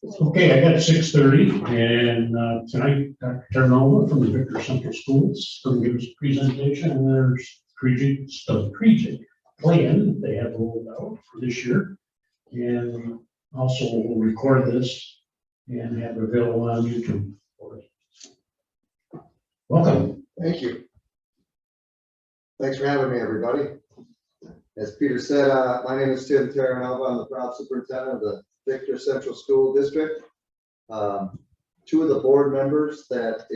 Okay, I got 6:30, and tonight Dr. Terranova from the Victor Central Schools is going to give us a presentation, and there's strategic plan they have rolled out for this year. And also we'll record this and have it available on YouTube for it. Welcome. Thank you. Thanks for having me, everybody. As Peter said, my name is Tim Terranova. I'm the proud superintendent of the Victor Central School District. Two of the board members that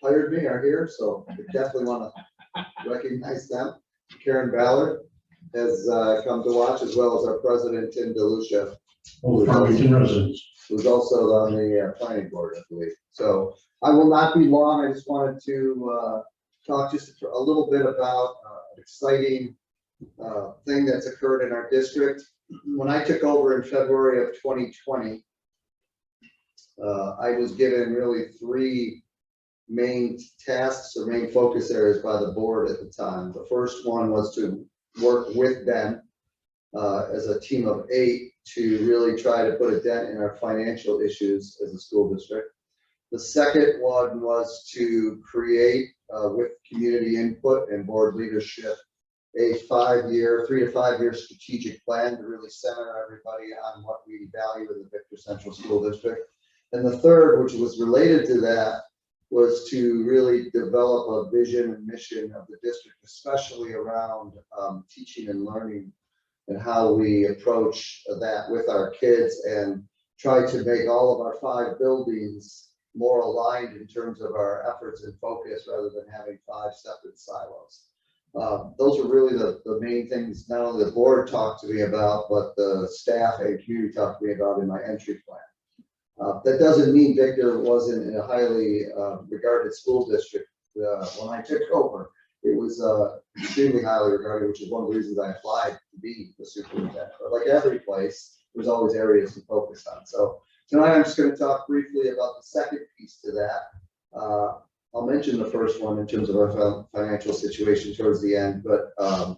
hired me are here, so I definitely want to recognize them. Karen Ballard has come to watch, as well as our president, Tim DeLucia, Farmington residents. who's also on the planning board, I believe. So I will not be long. I just wanted to talk just a little bit about an exciting thing that's occurred in our district. When I took over in February of 2020, I was given really three main tasks or main focus areas by the board at the time. The first one was to work with Ben as a team of 8 to really try to put a dent in our financial issues as a school district. The second one was to create, with community input and board leadership, a 3 to 5 year strategic plan to really center everybody on what we value in the Victor Central School District. And the third, which was related to that, was to really develop a vision and mission of the district, especially around teaching and learning and how we approach that with our kids and try to make all of our 5 buildings more aligned in terms of our efforts and focus rather than having 5 separate silos. Those are really the main things not only the board talked to me about, but the staff and community talked to me about in my entry plan. That doesn't mean Victor wasn't a highly regarded school district. When I took over, it was extremely highly regarded, which is one of the reasons I applied to be the superintendent. But like every place, there's always areas to focus on. So tonight I'm just going to talk briefly about the second piece to that. I'll mention the first one in terms of our financial situation towards the end, but I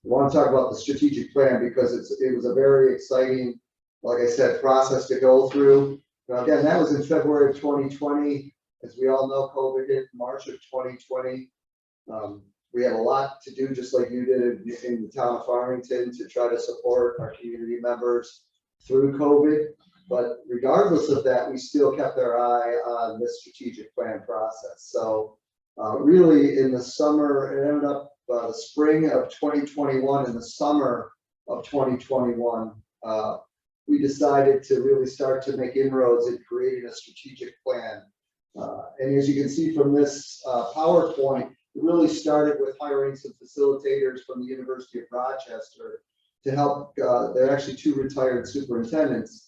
want to talk about the strategic plan because it was a very exciting, like I said, process to go through. Now, again, that was in February of 2020. As we all know, COVID hit March of 2020. We have a lot to do, just like you did in the town of Farmington, to try to support our community members through COVID. But regardless of that, we still kept our eye on this strategic plan process. So really in the summer, it ended up the spring of 2021 and the summer of 2021, we decided to really start to make inroads in creating a strategic plan. And as you can see from this PowerPoint, it really started with hiring some facilitators from the University of Rochester to help, there are actually 2 retired superintendents,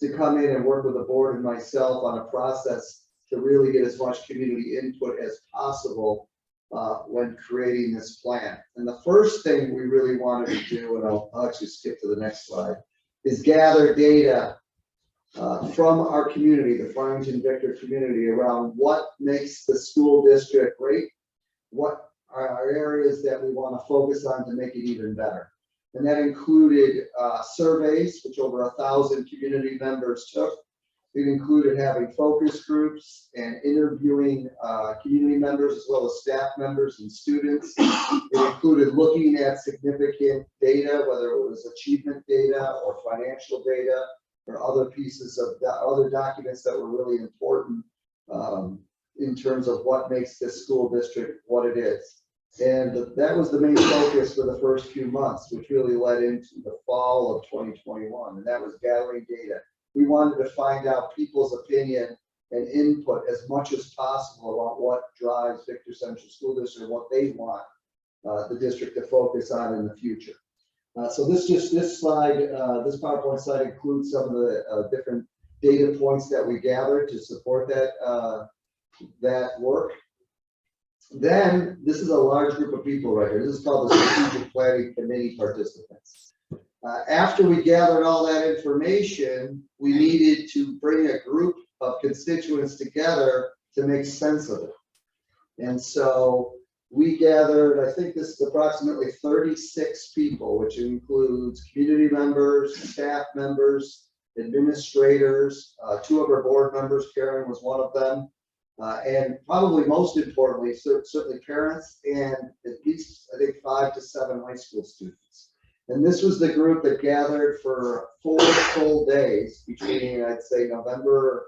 to come in and work with the board and myself on a process to really get as much community input as possible when creating this plan. And the first thing we really wanted to do, and I'll actually skip to the next slide, is gather data from our community, the Farmington Victor community, around what makes the school district great, what are our areas that we want to focus on to make it even better. And that included surveys, which over 1,000 community members took. It included having focus groups and interviewing community members as well as staff members and students. It included looking at significant data, whether it was achievement data or financial data or other pieces of other documents that were really important in terms of what makes this school district what it is. And that was the main focus for the first few months, which really led into the fall of 2021, and that was gathering data. We wanted to find out people's opinion and input as much as possible about what drives Victor Central School District and what they want the district to focus on in the future. So this slide, this PowerPoint slide includes some of the different data points that we gathered to support that work. Then this is a large group of people right here. This is called the Strategic Planning Committee participants. After we gathered all that information, we needed to bring a group of constituents together to make sense of it. And so we gathered, I think this is approximately 36 people, which includes community members, staff members, administrators, two of our board members, Karen was one of them, and probably most importantly, certainly parents and at least, I think, 5 to 7 high school students. And this was the group that gathered for 4 full days between, I'd say, November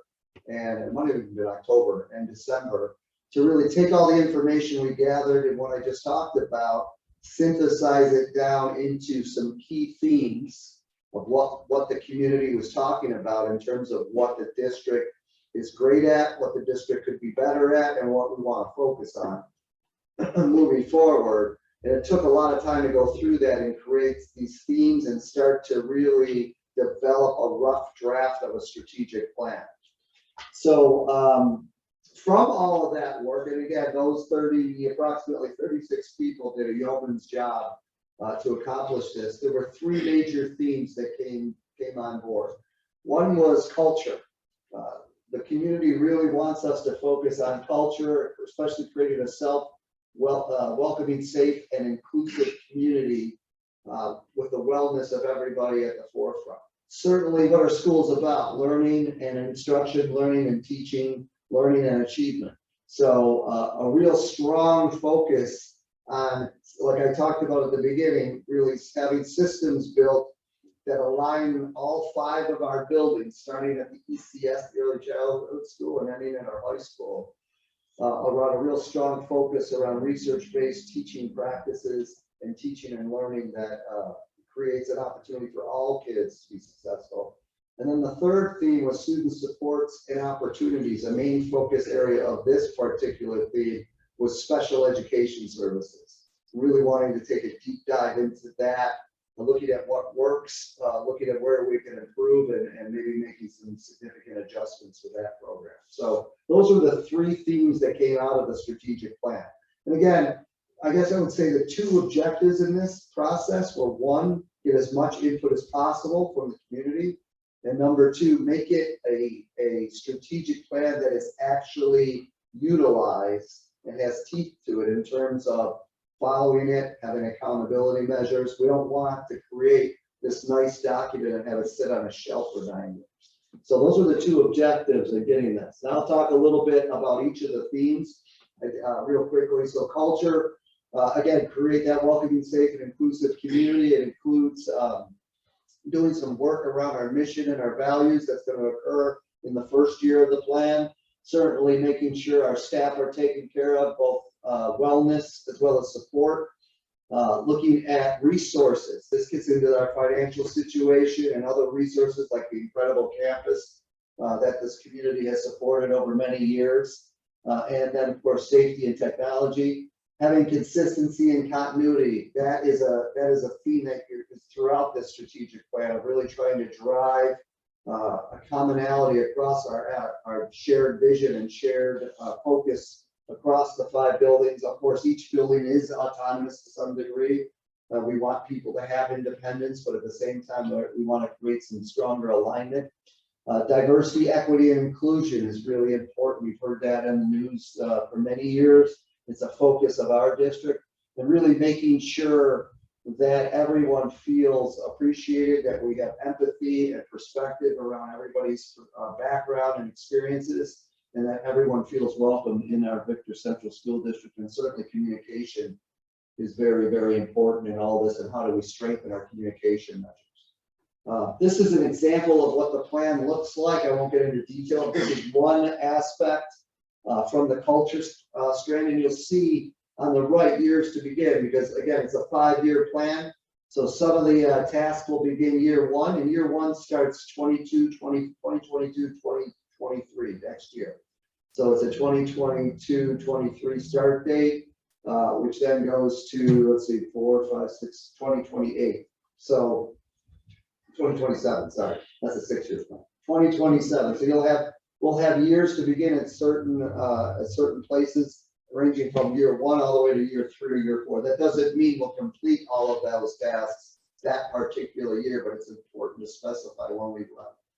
and it might have even been October and December, to really take all the information we gathered and what I just talked about, synthesize it down into some key themes of what the community was talking about in terms of what the district is great at, what the district could be better at, and what we want to focus on moving forward. And it took a lot of time to go through that and create these themes and start to really develop a rough draft of a strategic plan. So from all of that work, and again, those approximately 36 people did a yeoman's job to accomplish this. There were 3 major themes that came on board. One was culture. The community really wants us to focus on culture, especially creating a welcoming, safe, and inclusive community with the wellness of everybody at the forefront. Certainly, what are schools about? Learning and instruction, learning and teaching, learning and achievement. So a real strong focus on, like I talked about at the beginning, really having systems built that align all 5 of our buildings, starting at the ECS, the Early Childhood School, and ending at our high school, around a real strong focus around research-based teaching practices and teaching and learning that creates an opportunity for all kids to be successful. And then the third theme was student supports and opportunities. A main focus area of this particular theme was special education services. Really wanting to take a deep dive into that, looking at what works, looking at where we can improve, and maybe making some significant adjustments to that program. So those are the 3 themes that came out of the strategic plan. And again, I guess I would say the 2 objectives in this process were, 1, get as much input as possible from the community, and number 2, make it a strategic plan that is actually utilized and has teeth to it in terms of following it, having accountability measures. We don't want to create this nice document and have it sit on a shelf for 9 years. So those are the 2 objectives in getting this. Now I'll talk a little bit about each of the themes real quickly. So culture, again, create that welcoming, safe, and inclusive community. It includes doing some work around our mission and our values. That's going to occur in the first year of the plan. Certainly making sure our staff are taken care of, both wellness as well as support. Looking at resources. This gets into our financial situation and other resources like the incredible campus that this community has supported over many years. And then, of course, safety and technology. Having consistency and continuity. That is a theme that is throughout this strategic plan of really trying to drive a commonality across our shared vision and shared focus across the 5 buildings. Of course, each building is autonomous to some degree. We want people to have independence, but at the same time, we want to create some stronger alignment. Diversity, equity, and inclusion is really important. We've heard that in the news for many years. It's a focus of our district, and really making sure that everyone feels appreciated, that we have empathy and perspective around everybody's background and experiences, and that everyone feels welcome in our Victor Central School District. And certainly communication is very, very important in all this, and how do we strengthen our communication measures. This is an example of what the plan looks like. I won't get into detail. This is one aspect from the culture strand, and you'll see on the right years to begin, because again, it's a 5-year plan. So some of the tasks will begin year 1, and year 1 starts 2022, 2023 next year. So it's a 2022-23 start date, which then goes to, let's see, 4, 5, 6, 2028. So 2027, sorry, that's a 6-year plan. 2027. So we'll have years to begin at certain places, ranging from year 1 all the way to year 3 or year 4. That doesn't mean we'll complete all of those tasks that particular year, but it's important to specify when we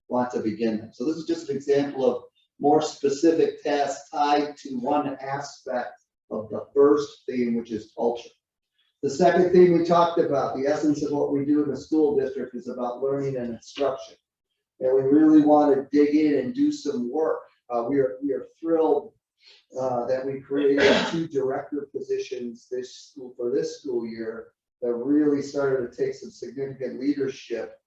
want to begin them. So this is just an example of more specific tasks tied to one aspect of the first theme, which is culture. The second theme we talked about, the essence of what we do in the school district, is about learning and instruction. and we really want to dig in and do some work. We are thrilled that we created 2 director positions for this school year that really started to take some significant leadership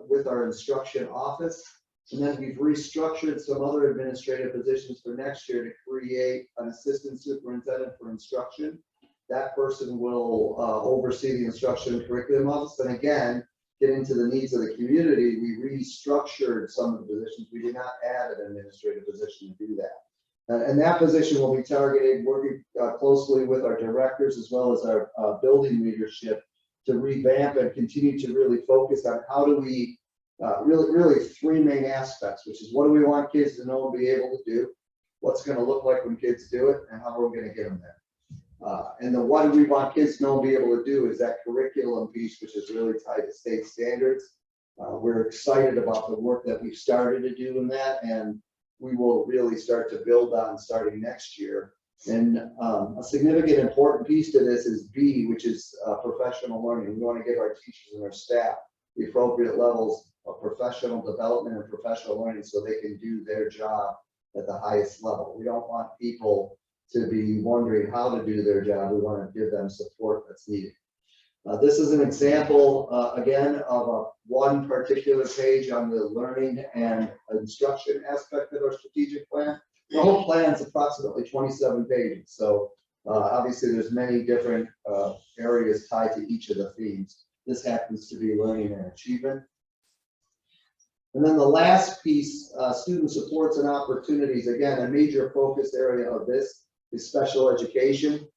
with our instruction office. And then we've restructured some other administrative positions for next year to create an assistant superintendent for instruction. That person will oversee the instruction and curriculum office. And again, get into the needs of the community. We restructured some of the positions. We did not add an administrative position to do that. And that position will be targeted, working closely with our directors as well as our building leadership to revamp and continue to really focus on how do we really 3 main aspects, which is what do we want kids to know and be able to do, what's going to look like when kids do it, and how are we going to get them there. And the what do we want kids to know and be able to do is that curriculum piece, which is really tied to state standards. We're excited about the work that we've started to do in that, and we will really start to build on starting next year. And a significant important piece to this is B, which is professional learning. We want to give our teachers and our staff the appropriate levels of professional development and professional learning so they can do their job at the highest level. We don't want people to be wondering how to do their job. We want to give them support that's needed. This is an example, again, of one particular page on the learning and instruction aspect of our strategic plan. The whole plan is approximately 27 pages. So obviously there's many different areas tied to each of the themes. This happens to be learning and achievement. And then the last piece, student supports and opportunities. Again, a major focus area of this is special education.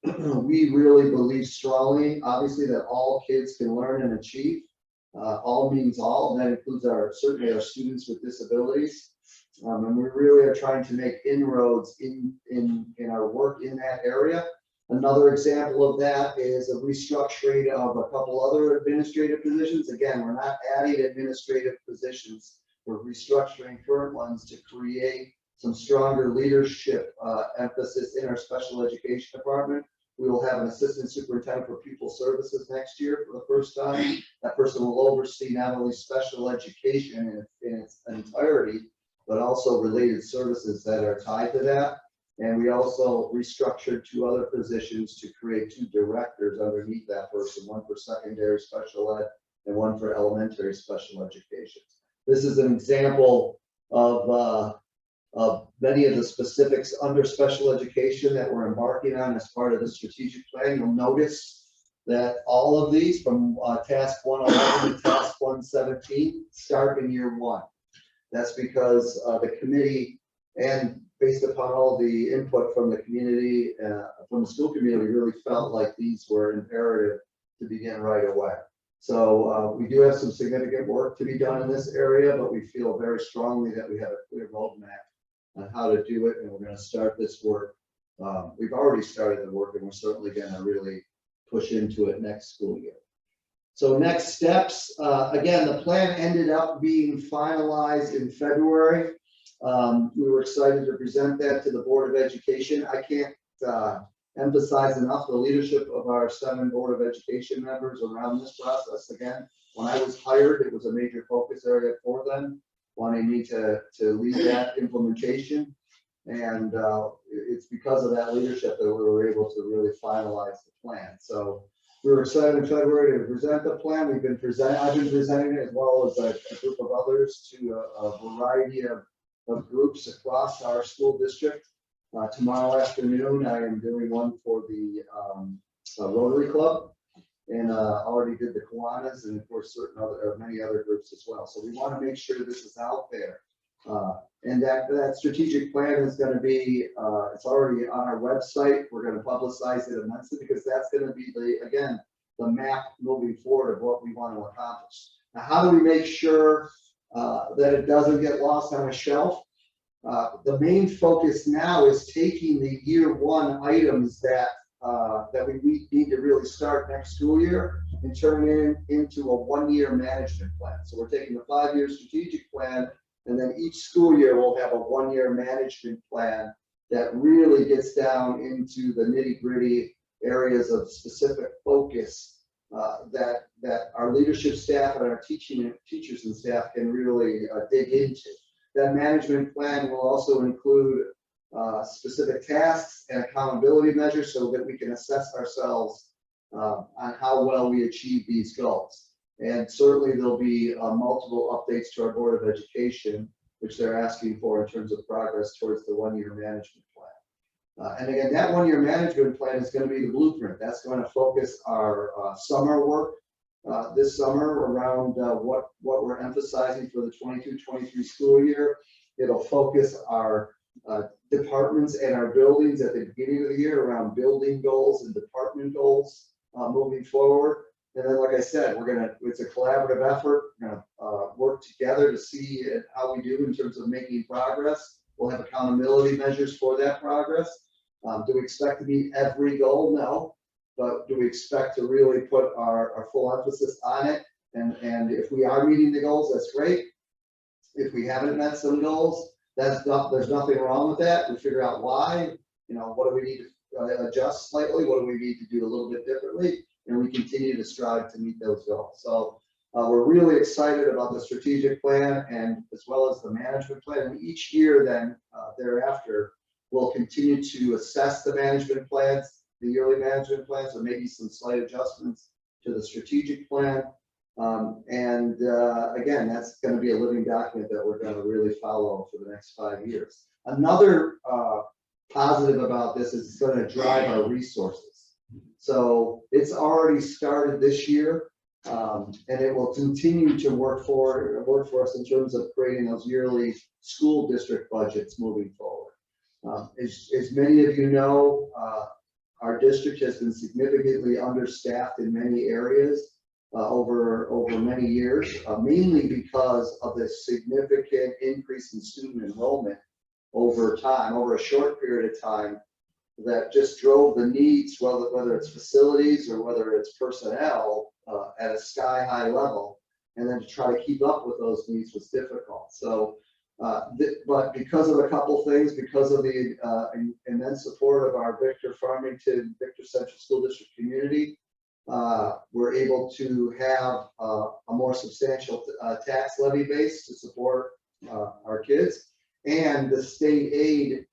We really believe strongly, obviously, that all kids can learn and achieve. All means all, and that includes certainly our students with disabilities. And we really are trying to make inroads in our work in that area. Another example of that is a restructuring of a couple other administrative positions. Again, we're not adding administrative positions. We're restructuring current ones to create some stronger leadership emphasis in our special education department. We will have an assistant superintendent for pupil services next year for the first time. That person will oversee not only special education in its entirety, but also related services that are tied to that. And we also restructured 2 other positions to create 2 directors underneath that person, one for secondary special ed and one for elementary special education. This is an example of many of the specifics under special education that we're embarking on as part of the strategic plan. You'll notice that all of these from task 111 to task 117 start in year 1. That's because the committee, and based upon all the input from the community, from the school community, really felt like these were imperative to begin right away. So we do have some significant work to be done in this area, but we feel very strongly that we have a clear roadmap on how to do it, and we're going to start this work. We've already started the work, and we're certainly going to really push into it next school year. So next steps, again, the plan ended up being finalized in February. We were excited to present that to the Board of Education. I can't emphasize enough the leadership of our 7 Board of Education members around this process. Again, when I was hired, it was a major focus area for them, wanting me to lead that implementation. And it's because of that leadership that we were able to really finalize the plan. So we were excited in February to present the plan. I've been presenting it as well as a group of others to a variety of groups across our school district. Tomorrow afternoon, I am doing one for the Rotary Club, and already did the Kiwanis, and of course many other groups as well. So we want to make sure this is out there, and that strategic plan is going to be it's already on our website. We're going to publicize it immensely because that's going to be the map moving forward of what we want to accomplish. Now, how do we make sure that it doesn't get lost on a shelf? The main focus now is taking the year 1 items that we need to really start next school year and turn it into a 1-year management plan. So we're taking the 5-year strategic plan, and then each school year we'll have a 1-year management plan that really gets down into the nitty-gritty areas of specific focus that our leadership staff and our teachers and staff can really dig into. That management plan will also include specific tasks and accountability measures so that we can assess ourselves on how well we achieve these goals. And certainly there'll be multiple updates to our Board of Education, which they're asking for in terms of progress towards the one-year management plan. And again, that one-year management plan is going to be the blueprint. That's going to focus our summer work this summer around what we're emphasizing for the 22-23 school year. It'll focus our departments and our buildings at the beginning of the year around building goals and department goals moving forward. And then, like I said, it's a collaborative effort. We're going to work together to see how we do in terms of making progress. We'll have accountability measures for that progress. Do we expect to meet every goal? No. But do we expect to really put our full emphasis on it? And if we are meeting the goals, that's great. If we haven't met some goals, there's nothing wrong with that. We figure out why. What do we need to adjust slightly? What do we need to do a little bit differently? And we continue to strive to meet those goals. So we're really excited about the strategic plan and as well as the management plan. And each year then thereafter, we'll continue to assess the management plans, the yearly management plans, or maybe some slight adjustments to the strategic plan. Again, that's going to be a living document that we're going to really follow for the next 5 years. Another positive about this is it's going to drive our resources. So it's already started this year, and it will continue to work for us in terms of creating those yearly school district budgets moving forward. As many of you know, our district has been significantly understaffed in many areas over many years, mainly because of the significant increase in student enrollment over time, over a short period of time, that just drove the needs, whether it's facilities or whether it's personnel, at a sky-high level. And then to try to keep up with those needs was difficult. So, but because of a couple things, because of the immense support of our Farmington Central School District community, we're able to have a more substantial tax levy base to support our kids. And the state aid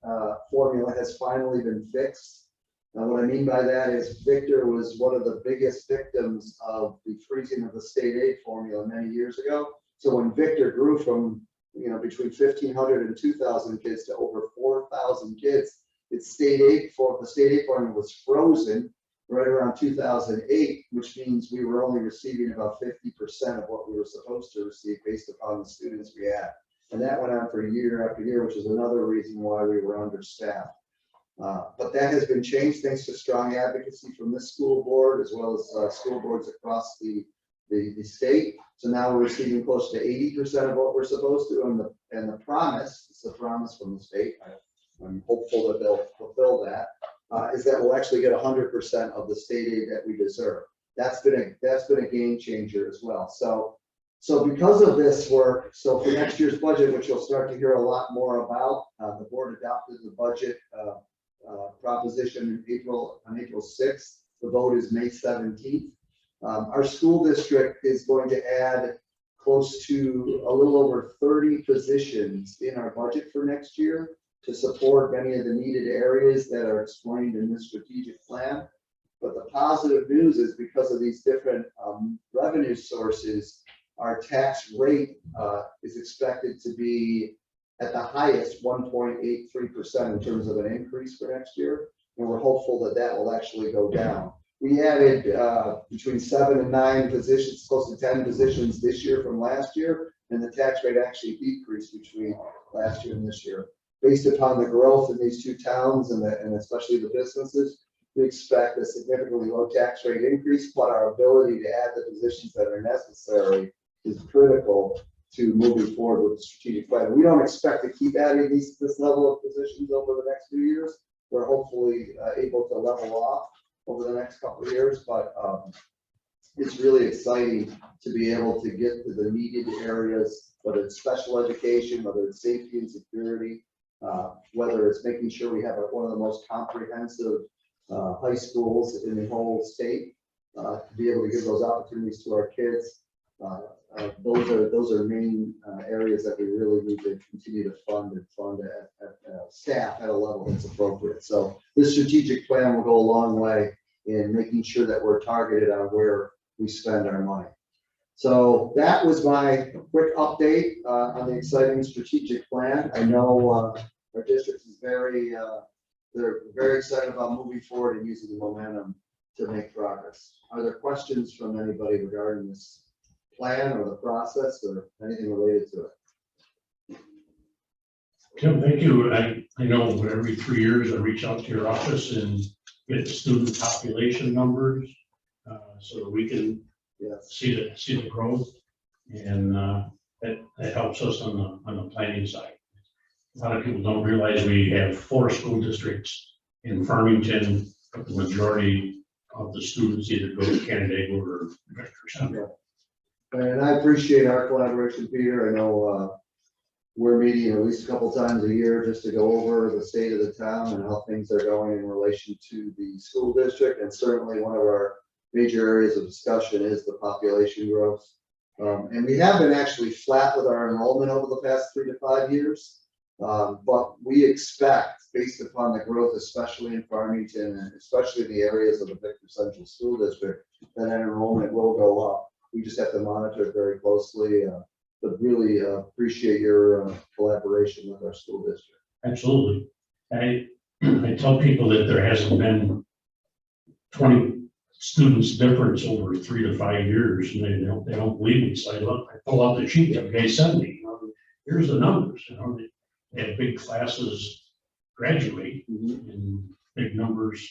formula has finally been fixed. What I mean by that is Victor was one of the biggest victims of the freezing of the state aid formula many years ago. So when Victor grew from between 1,500 and 2,000 kids to over 4,000 kids, the state aid formula was frozen right around 2008, which means we were only receiving about 50% of what we were supposed to receive based upon the students we had. And that went on for year after year, which is another reason why we were understaffed. But that has been changed thanks to strong advocacy from this school board, as well as school boards across the state. So now we're receiving close to 80% of what we're supposed to, and the promise, it's a promise from the state, I'm hopeful that they'll fulfill that, is that we'll actually get 100% of the state aid that we deserve. That's been a game changer as well. So because of this work, so for next year's budget, which you'll start to hear a lot more about, the board adopted the budget proposition on April 6th. The vote is May 17th. Our school district is going to add close to a little over 30 positions in our budget for next year to support many of the needed areas that are explained in this strategic plan. But the positive news is because of these different revenue sources, our tax rate is expected to be at the highest 1.83% in terms of an increase for next year. And we're hopeful that that will actually go down. We added between 7 and 9 positions, close to 10 positions this year from last year, and the tax rate actually decreased between last year and this year. Based upon the growth in these two towns and especially the businesses, we expect a significantly low tax rate increase, but our ability to add the positions that are necessary is critical to moving forward with the strategic plan. We don't expect to keep adding this level of positions over the next few years. We're hopefully able to level off over the next couple of years, but it's really exciting to be able to get to the needed areas, whether it's special education, whether it's safety and security, whether it's making sure we have one of the most comprehensive high schools in the whole state, to be able to give those opportunities to our kids. Those are main areas that we really need to continue to fund at staff at a level that's appropriate. So this strategic plan will go a long way in making sure that we're targeted on where we spend our money. So that was my quick update on the exciting strategic plan. I know our district is they're very excited about moving forward and using the momentum to make progress. Are there questions from anybody regarding this plan or the process or anything related to it? Tim, thank you. I know every 3 years I reach out to your office and get the student population numbers so that we can see the growth, and that helps us on the planning side. A lot of people don't realize we have 4 school districts in Farmington, but the majority of the students either go to Canandaigua or Victor Central. And I appreciate our collaboration, Peter. I know we're meeting at least a couple times a year just to go over the state of the town and how things are going in relation to the school district. And certainly one of our major areas of discussion is the population growth. And we have been actually flat with our enrollment over the past 3 to 5 years. But we expect, based upon the growth, especially in Farmington and especially in the areas of the Victor Central School District, that enrollment will go up. We just have to monitor it very closely, but really appreciate your collaboration with our school district. Absolutely. I tell people that there hasn't been 20 students difference over 3 to 5 years, and they don't believe me. So I pull out the sheet that guy sent me. Here's the numbers. They had big classes graduate, and big numbers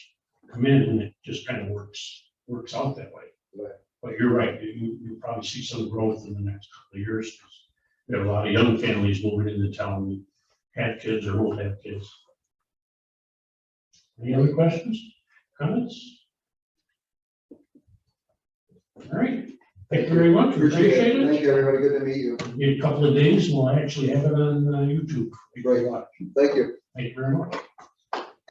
come in, and it just kind of works out that way. Right. But you're right. You probably see some growth in the next couple of years. There are a lot of young families moving into town, have kids or won't have kids. Any other questions, comments? All right. Thank you very much. Appreciate it. Thank you, everybody. Good to meet you. In a couple of days, we'll actually have it on YouTube. Great. Thank you. Thank you very much.